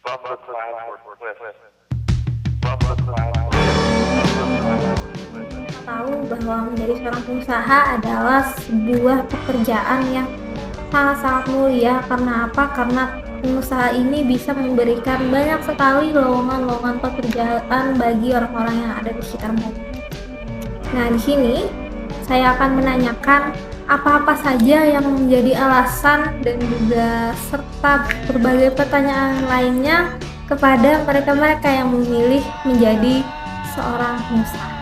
Tahu bahwa menjadi seorang pengusaha adalah sebuah pekerjaan yang sangat-sangat mulia. Karena apa? Karena pengusaha ini bisa memberikan banyak sekali lowongan-lowongan pekerjaan bagi orang-orang yang ada di sekitarmu. Nah, di sini saya akan menanyakan apa-apa saja yang menjadi alasan dan juga serta berbagai pertanyaan lainnya kepada mereka-mereka yang memilih menjadi seorang pengusaha.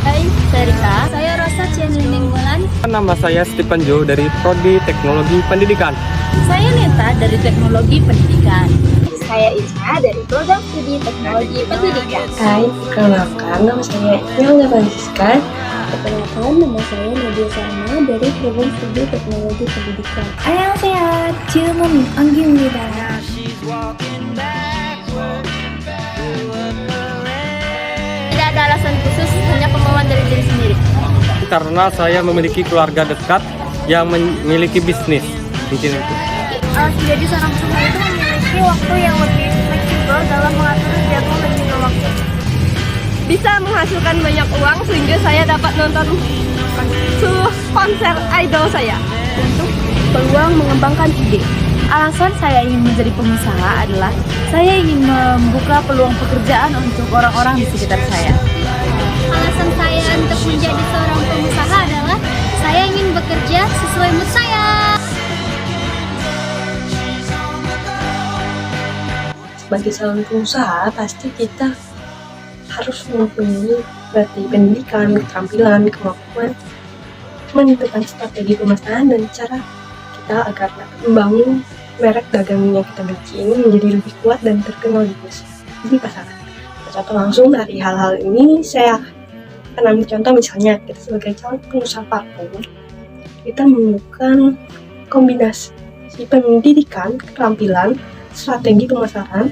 Hai, saya Rika. Saya Rosa Cianlining Bulan. Nama saya Stephen Jo dari Prodi Teknologi Pendidikan. Saya Neta dari Teknologi Pendidikan. Saya Ica dari Program Studi Teknologi Pendidikan. Hai, perkenalkan nama saya Imelda Francisca. Perkenalkan, nama saya Nadia Salma dari Program Studi Teknologi Pendidikan. 안녕하세요. 지금은 안기입니다. Tidak ada alasan khusus, hanya kemauan dari diri sendiri. Karena saya memiliki keluarga dekat yang memiliki bisnis. Mungkin itu. Jadi seorang pengusaha itu memiliki waktu yang lebih fleksibel dalam mengatur jadwal dan juga waktu. Bisa menghasilkan banyak uang sehingga saya dapat nonton konser idol saya. Untuk peluang mengembangkan ide. Alasan saya ingin menjadi pengusaha adalah saya ingin membuka peluang pekerjaan untuk orang-orang di sekitar saya. Alasan saya untuk menjadi seorang pengusaha adalah saya ingin bekerja sesuai mood saya. Sebagai seorang pengusaha, pasti kita harus mempunyai berarti pendidikan, keterampilan, kemampuan menentukan strategi pemasaran dan cara kita agar dapat membangun merek dagang yang kita miliki ini menjadi lebih kuat dan terkenal di pasaran. Contoh langsung dari hal-hal ini, saya akan ambil contoh misalnya kita sebagai calon pengusaha parfum, kita menemukan kombinasi pendidikan, keterampilan, strategi pemasaran,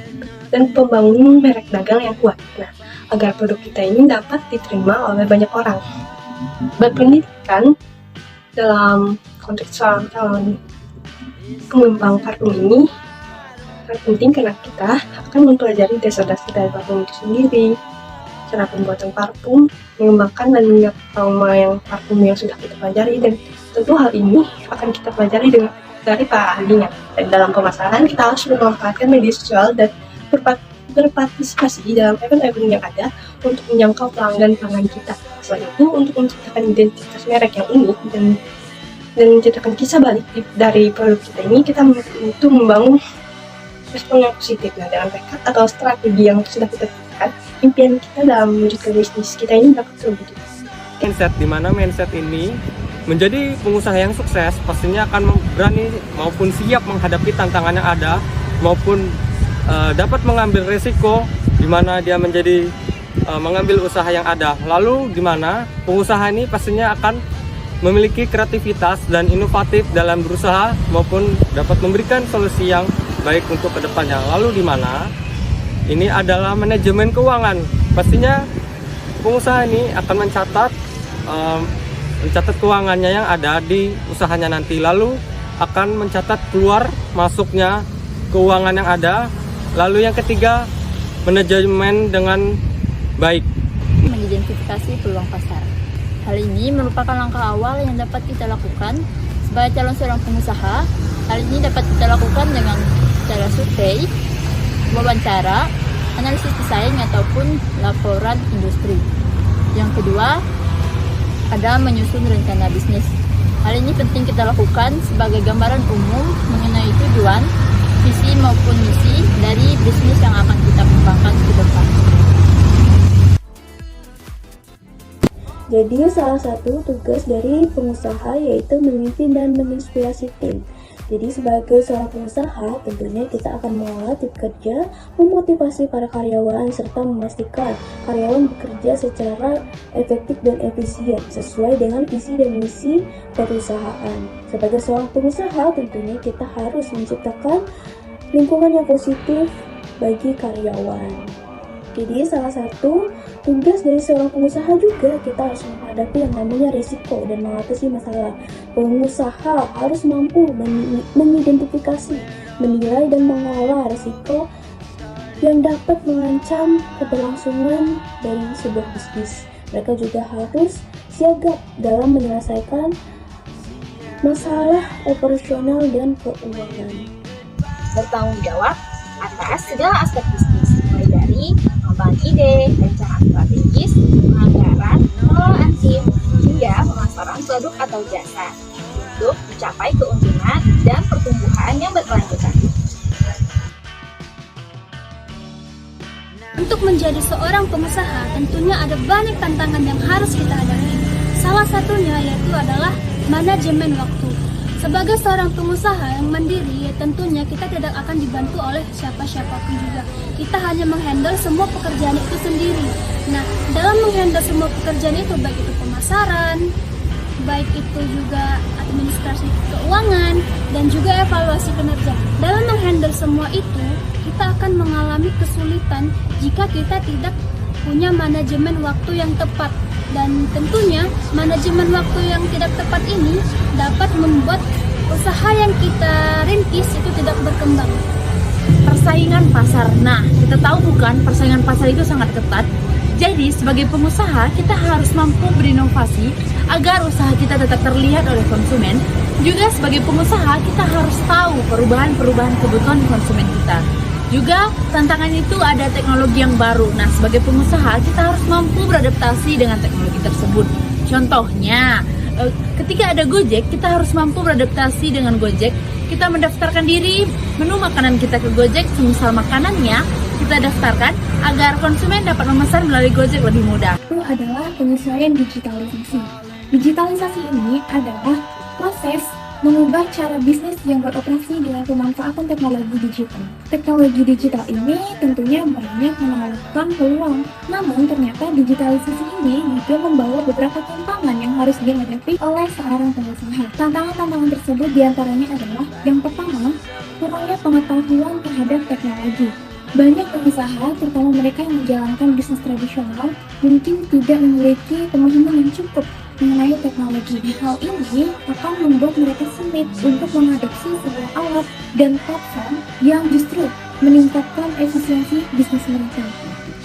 dan pembangunan merek dagang yang kuat. Nah, agar produk kita ini dapat diterima oleh banyak orang. Berpendidikan dalam konteks seorang calon pengembang parfum ini sangat penting karena kita akan mempelajari dasar-dasar dari parfum itu sendiri, cara pembuatan parfum, mengembangkan dan mengingat aroma yang parfum yang sudah kita pelajari, dan tentu hal ini akan kita pelajari dari para ahlinya. Dan dalam pemasaran kita harus memanfaatkan media sosial dan berpartisipasi dalam event-event yang ada untuk menjangkau pelanggan kita. Selain itu, untuk menciptakan identitas merek yang unik dan menciptakan kisah balik dari produk kita ini, kita butuh membangun respon yang positif. Nah, dengan tekad atau strategi yang sudah kita tetapkan, impian kita dalam mewujudkan bisnis kita ini dapat terwujud. Mindset di mana mindset ini menjadi pengusaha yang sukses pastinya akan berani maupun siap menghadapi tantangan yang ada maupun dapat mengambil risiko di mana dia menjadi mengambil usaha yang ada. Lalu di mana pengusaha ini pastinya akan memiliki kreativitas dan inovatif dalam berusaha maupun dapat memberikan solusi yang baik untuk kedepannya. Lalu di mana ini adalah manajemen keuangan. Pastinya pengusaha ini akan mencatat keuangannya yang ada di usahanya nanti. Lalu akan mencatat keluar masuknya keuangan yang ada. Lalu yang ketiga, manajemen dengan baik. Mengidentifikasi peluang pasar. Hal ini merupakan langkah awal yang dapat kita lakukan sebagai calon seorang pengusaha. Hal ini dapat kita lakukan dengan cara survei, wawancara, analisis pesaing ataupun laporan industri. Yang kedua, ada menyusun rencana bisnis. Hal ini penting kita lakukan sebagai gambaran umum mengenai tujuan, visi maupun misi dari bisnis yang akan kita kembangkan ke depan. Jadi salah satu tugas dari pengusaha yaitu memimpin dan menginspirasi tim. Jadi sebagai seorang pengusaha tentunya kita akan mengolah tim kerja, memotivasi para karyawan serta memastikan karyawan bekerja secara efektif dan efisien sesuai dengan visi dan misi perusahaan. Sebagai seorang pengusaha tentunya kita harus menciptakan lingkungan yang positif bagi karyawan. Jadi salah satu tugas dari seorang pengusaha juga kita harus menghadapi yang namanya risiko dan mengatasi masalah. Pengusaha harus mampu mengidentifikasi, menilai dan mengelola risiko yang dapat mengancam keberlangsungan dari sebuah bisnis. Mereka juga harus sigap dalam menyelesaikan masalah operasional dan keuangan. Bertanggung jawab atas segala aspek bisnis, mulai dari pengembangan ide, rencana strategis, penganggaran, pengelolaan tim, hingga pemasaran produk atau jasa untuk mencapai keuntungan dan pertumbuhan yang berkelanjutan. Untuk menjadi seorang pengusaha, tentunya ada banyak tantangan yang harus kita hadapi. Salah satunya yaitu adalah manajemen waktu. Sebagai seorang pengusaha yang mandiri, tentunya kita tidak akan dibantu oleh siapa-siapapun juga. Kita hanya menghandle semua pekerjaan itu sendiri. Nah, dalam menghandle semua pekerjaan itu, baik itu pemasaran, baik itu juga administrasi keuangan, dan juga evaluasi kinerja. Dalam menghandle semua itu, kita akan mengalami kesulitan jika kita tidak punya manajemen waktu yang tepat. Dan tentunya manajemen waktu yang tidak tepat ini dapat membuat usaha yang kita rintis itu tidak berkembang. Persaingan pasar. Nah, kita tahu bukan persaingan pasar itu sangat ketat. Jadi, sebagai pengusaha, kita harus mampu berinovasi agar usaha kita tetap terlihat oleh konsumen. Juga sebagai pengusaha, kita harus tahu perubahan-perubahan kebutuhan konsumen kita. Juga tantangan itu ada teknologi yang baru. Nah, sebagai pengusaha kita harus mampu beradaptasi dengan teknologi tersebut. Contohnya, ketika ada Gojek, kita harus mampu beradaptasi dengan Gojek. Kita mendaftarkan diri menu makanan kita ke Gojek, semisal makanannya kita daftarkan agar konsumen dapat memesan melalui Gojek lebih mudah. Itu adalah penyesuaian digitalisasi. Digitalisasi ini adalah proses mengubah cara bisnis yang beroperasi dengan pemanfaatan teknologi digital. Teknologi digital ini tentunya banyak menawarkan peluang, namun ternyata digitalisasi ini juga membawa beberapa tantangan yang harus dihadapi oleh seorang pengusaha. Tantangan-tantangan tersebut diantaranya adalah yang pertama, kurangnya pengetahuan terhadap teknologi. Banyak pengusaha, terutama mereka yang menjalankan bisnis tradisional, mungkin tidak memiliki pemahaman yang cukup mengenai teknologi. Hal ini akan membuat mereka sulit untuk mengadopsi sebuah alat dan platform yang justru meningkatkan efisiensi bisnis mereka.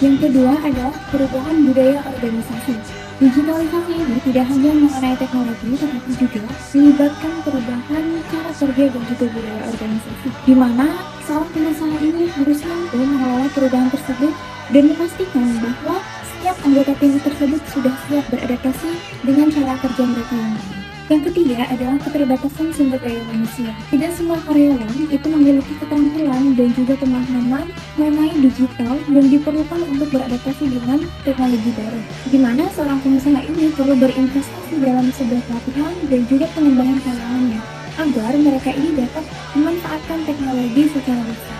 Yang kedua adalah perubahan budaya organisasi. Digitalisasi ini tidak hanya mengenai teknologi, tetapi juga melibatkan perubahan cara kerja dan juga budaya organisasi, di mana seorang pengusaha ini harus mampu mengelola perubahan tersebut dan memastikan bahwa setiap anggota tim tersebut sudah siap beradaptasi dengan cara kerja mereka yang baru. Yang ketiga adalah keterbatasan sumber daya manusia. Tidak semua karyawan itu memiliki keterampilan dan juga pemahaman mengenai digital dan diperlukan untuk beradaptasi dengan teknologi baru. Di mana seorang pengusaha ini perlu berinvestasi dalam sebuah pelatihan dan juga pengembangan karyawannya agar mereka ini dapat memanfaatkan teknologi secara besar.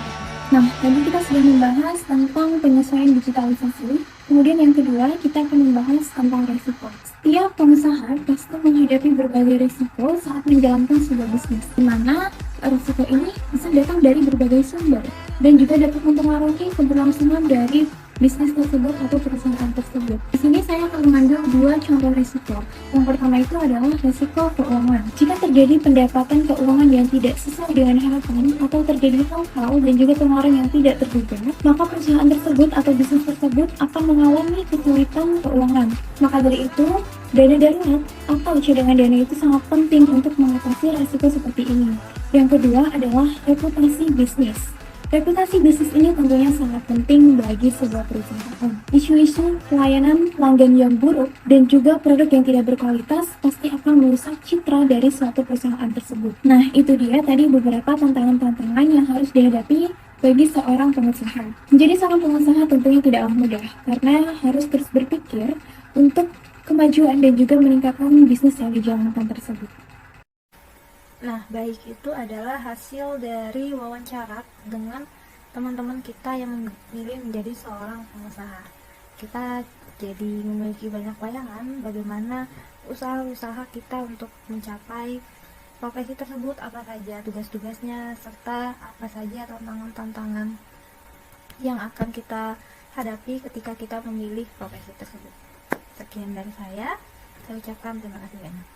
Nah, tadi kita sudah membahas tentang penyesuaian digitalisasi. Kemudian yang kedua, kita akan membahas tentang risiko. Setiap pengusaha pasti menghadapi berbagai risiko saat menjalankan sebuah bisnis, di mana risiko ini bisa datang dari berbagai sumber dan juga dapat mempengaruhi keberlangsungan dari bisnis tersebut atau perusahaan tersebut. Di sini saya akan mengambil dua contoh risiko. Yang pertama itu adalah risiko keuangan. Jika terjadi pendapatan keuangan yang tidak sesuai dengan harapan atau terjadi hal-hal dan juga pengeluaran yang tidak terduga, maka perusahaan tersebut atau bisnis tersebut akan mengalami kesulitan keuangan. Maka dari itu, dana darurat atau cadangan dana itu sangat penting untuk mengatasi risiko seperti ini. Yang kedua adalah reputasi bisnis. Reputasi bisnis ini tentunya sangat penting bagi sebuah perusahaan. Isu-isu pelayanan pelanggan yang buruk dan juga produk yang tidak berkualitas pasti akan merusak citra dari suatu perusahaan tersebut. Nah, itu dia tadi beberapa tantangan-tantangan yang harus dihadapi bagi seorang pengusaha. Menjadi seorang pengusaha tentunya tidaklah mudah, karena harus terus berpikir untuk kemajuan dan juga meningkatkan bisnis yang dijalankan tersebut. Nah, baik itu adalah hasil dari wawancara dengan teman-teman kita yang memilih menjadi seorang pengusaha. Kita jadi memiliki banyak bayangan bagaimana usaha-usaha kita untuk mencapai profesi tersebut, apa saja tugas-tugasnya, serta apa saja tantangan-tantangan yang akan kita hadapi ketika kita memilih profesi tersebut. Sekian dari saya ucapkan terima kasih banyak.